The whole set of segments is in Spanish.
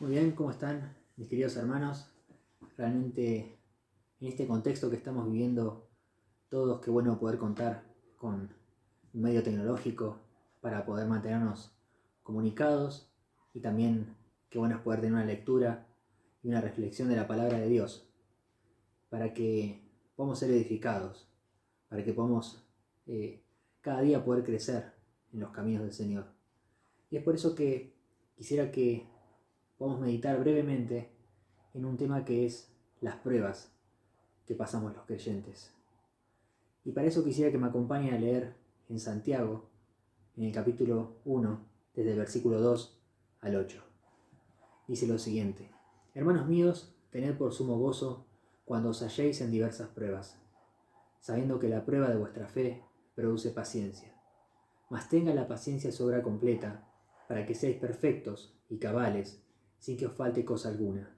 Muy bien, ¿cómo están mis queridos hermanos? Realmente en este contexto que estamos viviendo todos, qué bueno poder contar con un medio tecnológico para poder mantenernos comunicados y también qué bueno es poder tener una lectura y una reflexión de la palabra de Dios para que podamos ser edificados, para que podamos cada día poder crecer en los caminos del Señor. Y es por eso que quisiera que podamos meditar brevemente en un tema que es las pruebas que pasamos los creyentes. Y para eso quisiera que me acompañen a leer en Santiago, en el capítulo 1, desde el versículo 2 al 8. Dice lo siguiente: Hermanos míos, tened por sumo gozo cuando os halléis en diversas pruebas, sabiendo que la prueba de vuestra fe produce paciencia. Mas tenga la paciencia su obra completa, para que seáis perfectos y cabales, sin que os falte cosa alguna.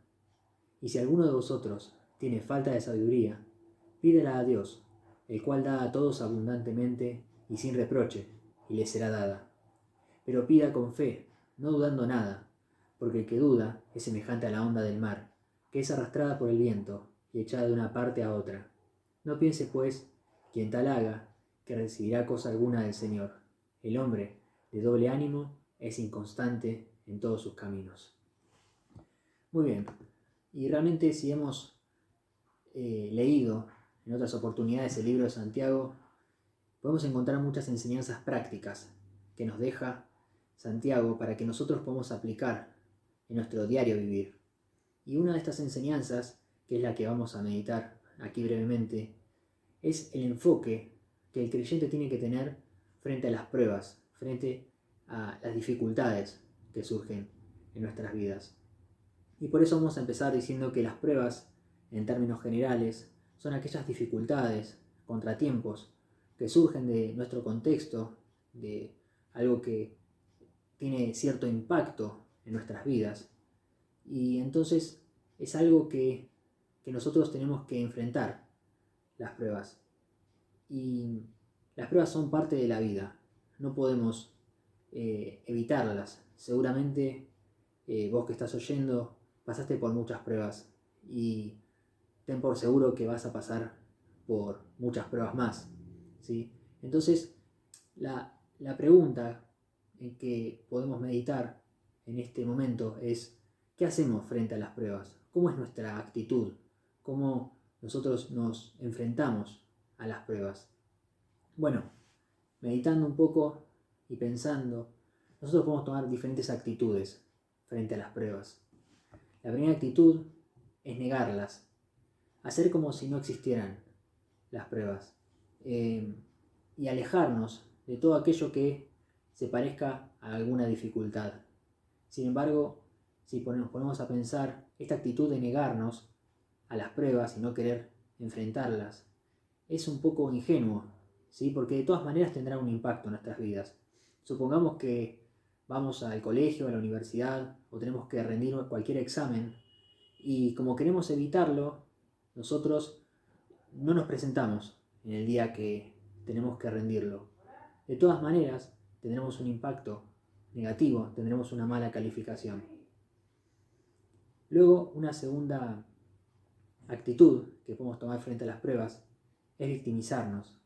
Y si alguno de vosotros tiene falta de sabiduría, pídela a Dios, el cual da a todos abundantemente y sin reproche, y le será dada. Pero pida con fe, no dudando nada, porque el que duda es semejante a la onda del mar, que es arrastrada por el viento y echada de una parte a otra. No piense, pues, quien tal haga, que recibirá cosa alguna del Señor. El hombre de doble ánimo es inconstante en todos sus caminos. Muy bien, y realmente si hemos leído en otras oportunidades el libro de Santiago, podemos encontrar muchas enseñanzas prácticas que nos deja Santiago para que nosotros podamos aplicar en nuestro diario vivir. Y una de estas enseñanzas, que es la que vamos a meditar aquí brevemente, es el enfoque que el creyente tiene que tener frente a las pruebas, frente a las dificultades que surgen en nuestras vidas. Y por eso vamos a empezar diciendo que las pruebas, en términos generales, son aquellas dificultades, contratiempos, que surgen de nuestro contexto, de algo que tiene cierto impacto en nuestras vidas. Y entonces es algo que nosotros tenemos que enfrentar, las pruebas. Y las pruebas son parte de la vida, no podemos evitarlas. Seguramente vos que estás oyendo pasaste por muchas pruebas y ten por seguro que vas a pasar por muchas pruebas más, ¿sí? Entonces, la pregunta en que podemos meditar en este momento es: ¿qué hacemos frente a las pruebas? ¿Cómo es nuestra actitud? ¿Cómo nosotros nos enfrentamos a las pruebas? Bueno, meditando un poco y pensando, nosotros podemos tomar diferentes actitudes frente a las pruebas. La primera actitud es negarlas, hacer como si no existieran las pruebas, y alejarnos de todo aquello que se parezca a alguna dificultad. Sin embargo, si nos ponemos a pensar, esta actitud de negarnos a las pruebas y no querer enfrentarlas es un poco ingenuo, ¿sí? Porque de todas maneras tendrá un impacto en nuestras vidas. Supongamos que vamos al colegio, a la universidad, o tenemos que rendir cualquier examen, y como queremos evitarlo, nosotros no nos presentamos en el día que tenemos que rendirlo. De todas maneras, tendremos un impacto negativo, tendremos una mala calificación. Luego, una segunda actitud que podemos tomar frente a las pruebas es victimizarnos.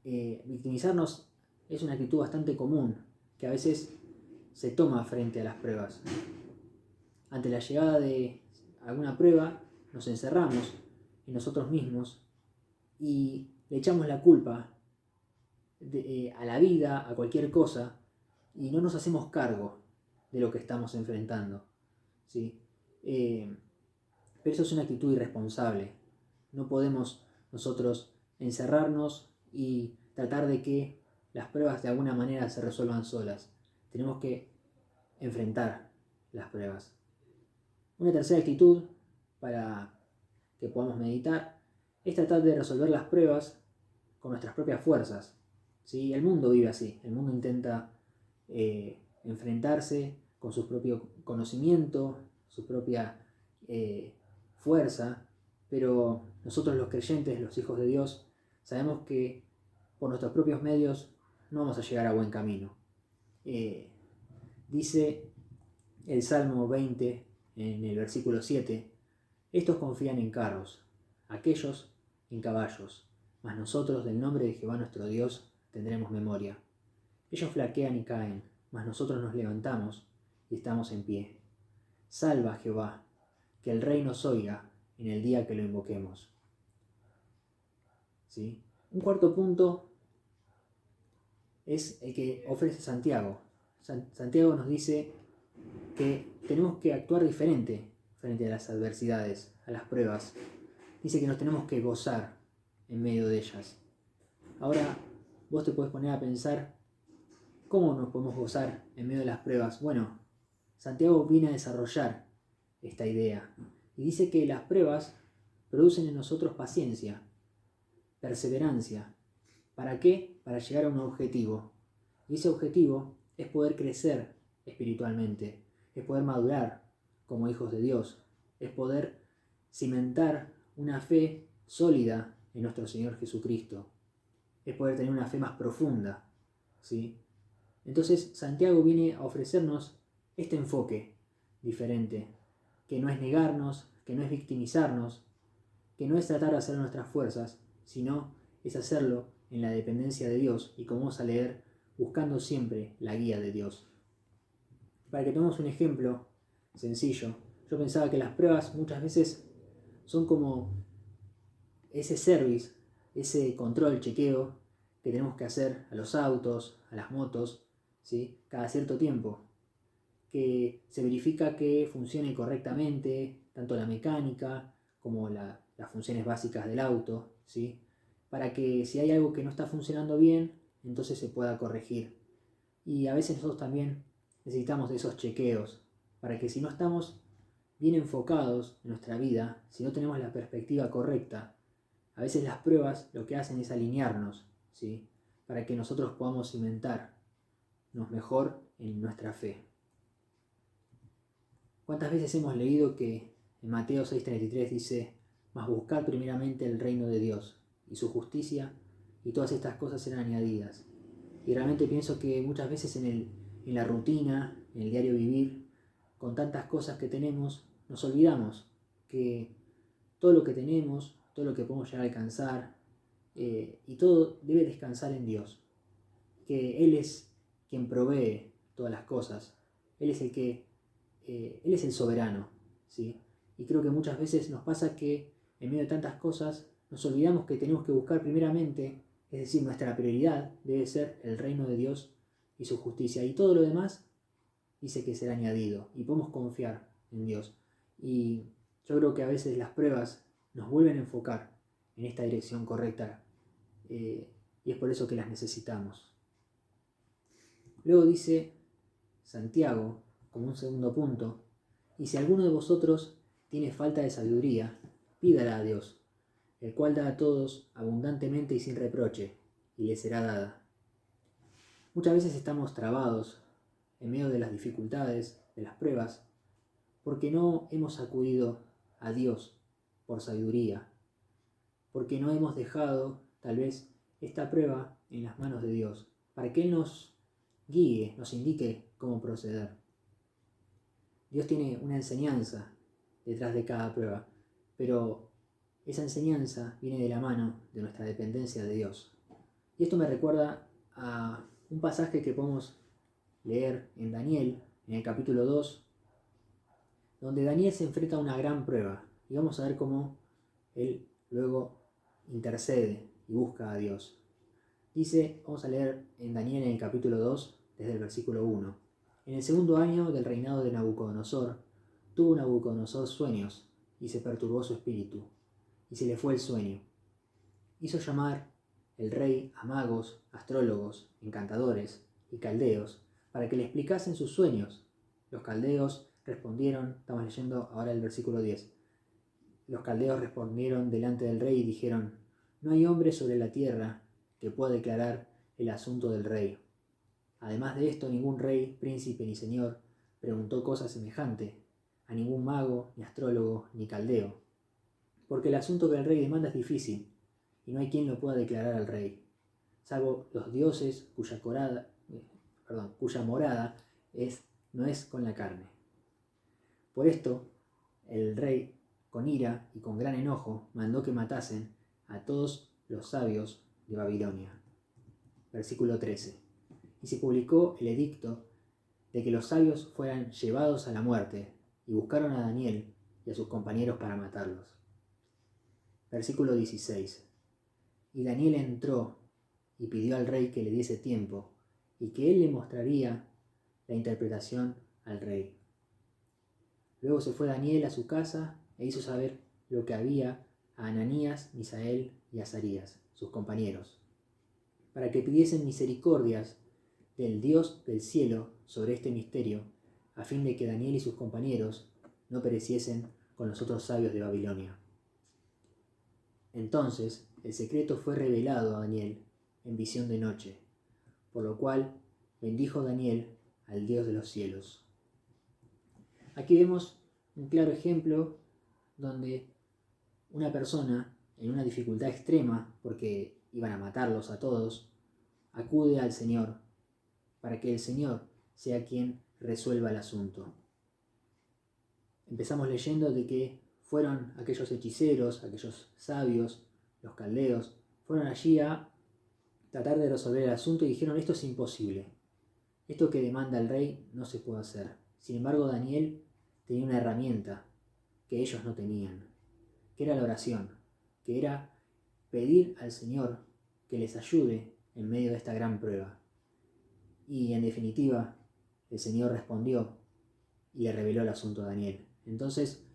Victimizarnos es una actitud bastante común que a veces se toma frente a las pruebas. Ante la llegada de alguna prueba, nos encerramos en nosotros mismos y le echamos la culpa a la vida, a cualquier cosa, y no nos hacemos cargo de lo que estamos enfrentando, ¿sí? Pero eso es una actitud irresponsable. No podemos nosotros encerrarnos y tratar de que las pruebas de alguna manera se resuelvan solas. Tenemos que enfrentar las pruebas. Una tercera actitud para que podamos meditar es tratar de resolver las pruebas con nuestras propias fuerzas, ¿sí? El mundo vive así. El mundo intenta enfrentarse con su propio conocimiento, su propia fuerza, pero nosotros los creyentes, los hijos de Dios, sabemos que por nuestros propios medios no vamos a llegar a buen camino. Dice el Salmo 20 en el versículo 7, estos confían en carros, aquellos en caballos, mas nosotros del nombre de Jehová nuestro Dios tendremos memoria. Ellos flaquean y caen, mas nosotros nos levantamos y estamos en pie. Salva Jehová, que el Rey nos oiga en el día que lo invoquemos. ¿Sí? Un cuarto punto es el que ofrece Santiago. Santiago nos dice que tenemos que actuar diferente frente a las adversidades, a las pruebas. Dice que nos tenemos que gozar en medio de ellas. Ahora, vos te podés poner a pensar, ¿cómo nos podemos gozar en medio de las pruebas? Bueno, Santiago viene a desarrollar esta idea y dice que las pruebas producen en nosotros paciencia, perseverancia. ¿Para qué? Para llegar a un objetivo. Y ese objetivo es poder crecer espiritualmente, es poder madurar como hijos de Dios, es poder cimentar una fe sólida en nuestro Señor Jesucristo, es poder tener una fe más profunda, ¿sí? Entonces Santiago viene a ofrecernos este enfoque diferente, que no es negarnos, que no es victimizarnos, que no es tratar de hacer nuestras fuerzas, sino es hacerlo en la dependencia de Dios y, como vamos a leer, buscando siempre la guía de Dios. Para que tomemos un ejemplo sencillo, yo pensaba que las pruebas muchas veces son como ese service, ese control, chequeo que tenemos que hacer a los autos, a las motos, ¿sí? Cada cierto tiempo, que se verifica que funcione correctamente tanto la mecánica como las funciones básicas del auto, ¿sí? Para que si hay algo que no está funcionando bien, entonces se pueda corregir. Y a veces nosotros también necesitamos de esos chequeos, para que si no estamos bien enfocados en nuestra vida, si no tenemos la perspectiva correcta, a veces las pruebas lo que hacen es alinearnos, ¿sí? Para que nosotros podamos cimentarnos mejor en nuestra fe. ¿Cuántas veces hemos leído que en Mateo 6:33 dice: mas buscad primeramente el reino de Dios y su justicia, y todas estas cosas serán añadidas? Y realmente pienso que muchas veces en la rutina, en el diario vivir, con tantas cosas que tenemos, nos olvidamos que todo lo que tenemos, todo lo que podemos llegar a alcanzar, y todo debe descansar en Dios. Que Él es quien provee todas las cosas. Él es Él es el soberano, ¿sí? Y creo que muchas veces nos pasa que en medio de tantas cosas nos olvidamos que tenemos que buscar primeramente, es decir, nuestra prioridad debe ser el reino de Dios y su justicia. Y todo lo demás dice que será añadido y podemos confiar en Dios. Y yo creo que a veces las pruebas nos vuelven a enfocar en esta dirección correcta, y es por eso que las necesitamos. Luego dice Santiago, como un segundo punto: y si alguno de vosotros tiene falta de sabiduría, pídala a Dios, el cual da a todos abundantemente y sin reproche, y le será dada. Muchas veces estamos trabados en medio de las dificultades, de las pruebas, porque no hemos acudido a Dios por sabiduría, porque no hemos dejado tal vez esta prueba en las manos de Dios, para que Él nos guíe, nos indique cómo proceder. Dios tiene una enseñanza detrás de cada prueba, pero esa enseñanza viene de la mano de nuestra dependencia de Dios. Y esto me recuerda a un pasaje que podemos leer en Daniel, en el capítulo 2, donde Daniel se enfrenta a una gran prueba. Y vamos a ver cómo él luego intercede y busca a Dios. Dice, vamos a leer en Daniel en el capítulo 2, desde el versículo 1. En el segundo año del reinado de Nabucodonosor, tuvo Nabucodonosor sueños, y se perturbó su espíritu, y se le fue el sueño. Hizo llamar el rey a magos, astrólogos, encantadores y caldeos, para que le explicasen sus sueños. Los caldeos respondieron, estamos leyendo ahora el versículo 10. Los caldeos respondieron delante del rey y dijeron: no hay hombre sobre la tierra que pueda declarar el asunto del rey. Además de esto, ningún rey, príncipe ni señor preguntó cosa semejante a ningún mago, ni astrólogo, ni caldeo, porque el asunto que el rey demanda es difícil, y no hay quien lo pueda declarar al rey, salvo los dioses cuya morada no es con la carne. Por esto, el rey, con ira y con gran enojo, mandó que matasen a todos los sabios de Babilonia. Versículo 13. Y se publicó el edicto de que los sabios fueran llevados a la muerte, y buscaron a Daniel y a sus compañeros para matarlos. Versículo 16. Y Daniel entró y pidió al rey que le diese tiempo, y que él le mostraría la interpretación al rey. Luego se fue Daniel a su casa e hizo saber lo que había a Ananías, Misael y Azarías, sus compañeros, para que pidiesen misericordias del Dios del cielo sobre este misterio, a fin de que Daniel y sus compañeros no pereciesen con los otros sabios de Babilonia. Entonces el secreto fue revelado a Daniel en visión de noche, por lo cual bendijo Daniel al Dios de los cielos. Aquí vemos un claro ejemplo donde una persona en una dificultad extrema, porque iban a matarlos a todos, acude al Señor para que el Señor sea quien resuelva el asunto. Empezamos leyendo de que fueron aquellos hechiceros, aquellos sabios, los caldeos, fueron allí a tratar de resolver el asunto y dijeron: esto es imposible, esto que demanda el rey no se puede hacer. Sin embargo, Daniel tenía una herramienta que ellos no tenían, que era la oración, que era pedir al Señor que les ayude en medio de esta gran prueba. Y en definitiva, el Señor respondió y le reveló el asunto a Daniel. Entonces,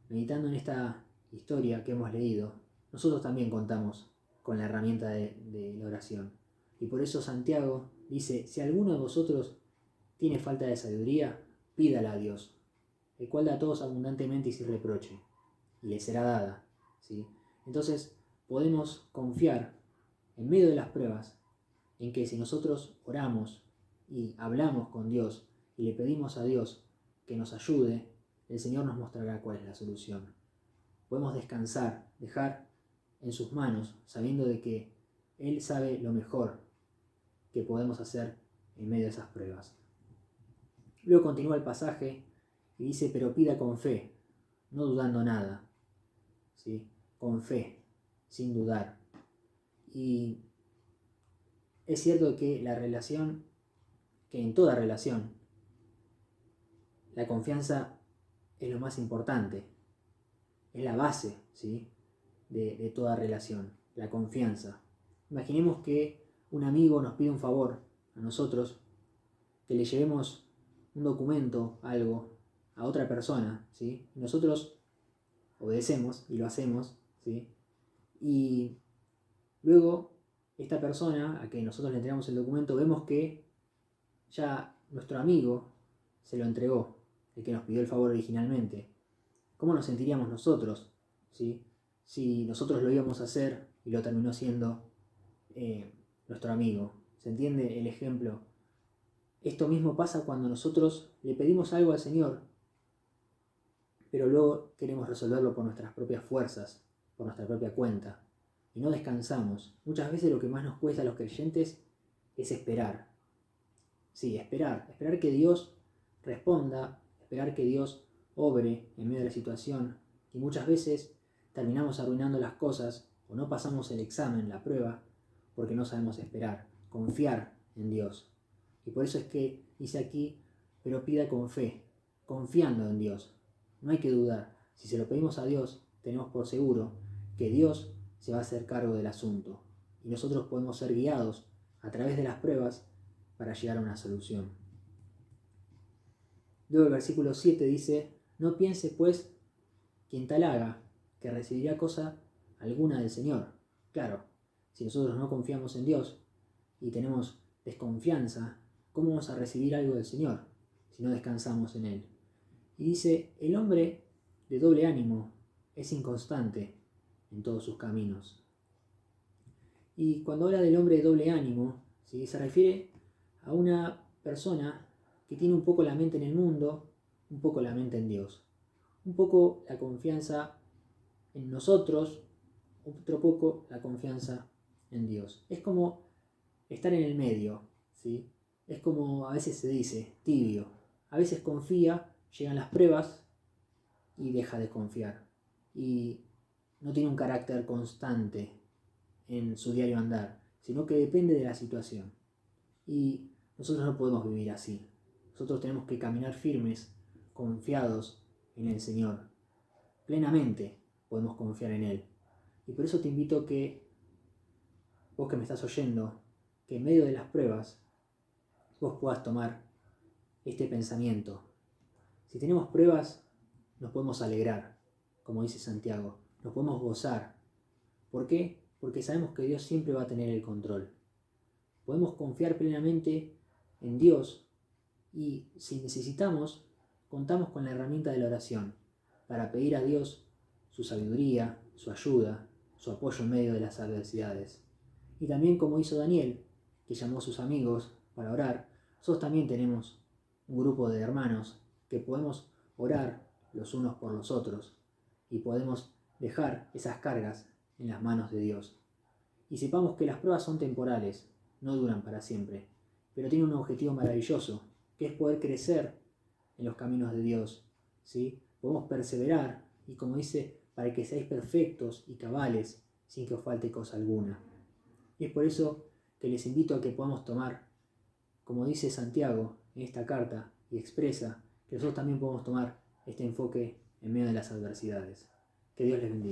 meditando en esta historia que hemos leído, nosotros también contamos con la herramienta de la oración. Y por eso Santiago dice: si alguno de vosotros tiene falta de sabiduría, pídala a Dios, el cual da a todos abundantemente y sin reproche, y le será dada, ¿sí? Entonces podemos confiar en medio de las pruebas en que si nosotros oramos y hablamos con Dios y le pedimos a Dios que nos ayude, el Señor nos mostrará cuál es la solución. Podemos descansar, dejar en sus manos, sabiendo de que Él sabe lo mejor que podemos hacer en medio de esas pruebas. Luego continúa el pasaje y dice: pero pida con fe, no dudando nada, ¿sí? Con fe, sin dudar. Y es cierto que que en toda relación, la confianza es lo más importante, es la base, ¿sí? de toda relación, la confianza. Imaginemos que un amigo nos pide un favor a nosotros, que le llevemos un documento, algo, a otra persona, ¿sí? Y nosotros obedecemos y lo hacemos, ¿sí? Y luego esta persona a que nosotros le entregamos el documento, vemos que ya nuestro amigo se lo entregó, el que nos pidió el favor originalmente. ¿Cómo nos sentiríamos nosotros, ¿sí? Si nosotros lo íbamos a hacer y lo terminó siendo nuestro amigo? ¿Se entiende el ejemplo? Esto mismo pasa cuando nosotros le pedimos algo al Señor, pero luego queremos resolverlo por nuestras propias fuerzas, por nuestra propia cuenta, y no descansamos. Muchas veces lo que más nos cuesta a los creyentes es esperar. Sí, esperar que Dios responda, esperar que Dios obre en medio de la situación, y muchas veces terminamos arruinando las cosas o no pasamos el examen, la prueba, porque no sabemos esperar, confiar en Dios. Y por eso es que dice aquí: pero pida con fe, confiando en Dios. No hay que dudar. Si se lo pedimos a Dios, tenemos por seguro que Dios se va a hacer cargo del asunto, y nosotros podemos ser guiados a través de las pruebas para llegar a una solución. Luego el versículo 7 dice: no piense pues quien tal haga que recibirá cosa alguna del Señor. Claro, si nosotros no confiamos en Dios y tenemos desconfianza, ¿cómo vamos a recibir algo del Señor si no descansamos en Él? Y dice: el hombre de doble ánimo es inconstante en todos sus caminos. Y cuando habla del hombre de doble ánimo, ¿sí?, se refiere a una persona que tiene un poco la mente en el mundo, un poco la mente en Dios, un poco la confianza en nosotros, otro poco la confianza en Dios. Es como estar en el medio, ¿sí? Es como a veces se dice, tibio. A veces confía llegan las pruebas y deja de confiar. Y no tiene un carácter constante en su diario andar, sino que depende de la situación. Y nosotros no podemos vivir así. Nosotros tenemos que caminar firmes, confiados en el Señor. Plenamente podemos confiar en Él. Y por eso te invito a que, vos que me estás oyendo, que en medio de las pruebas, vos puedas tomar este pensamiento. Si tenemos pruebas, nos podemos alegrar, como dice Santiago, nos podemos gozar. ¿Por qué? Porque sabemos que Dios siempre va a tener el control. Podemos confiar plenamente en Dios y si necesitamos, contamos con la herramienta de la oración para pedir a Dios su sabiduría, su ayuda, su apoyo en medio de las adversidades. Y también como hizo Daniel, que llamó a sus amigos para orar, nosotros también tenemos un grupo de hermanos que podemos orar los unos por los otros y podemos dejar esas cargas en las manos de Dios. Y sepamos que las pruebas son temporales, no duran para siempre, pero tienen un objetivo maravilloso, que es poder crecer en los caminos de Dios, ¿sí? Podemos perseverar y, como dice, para que seáis perfectos y cabales sin que os falte cosa alguna. Y es por eso que les invito a que podamos tomar, como dice Santiago en esta carta y expresa, que nosotros también podemos tomar este enfoque en medio de las adversidades. Que Dios les bendiga.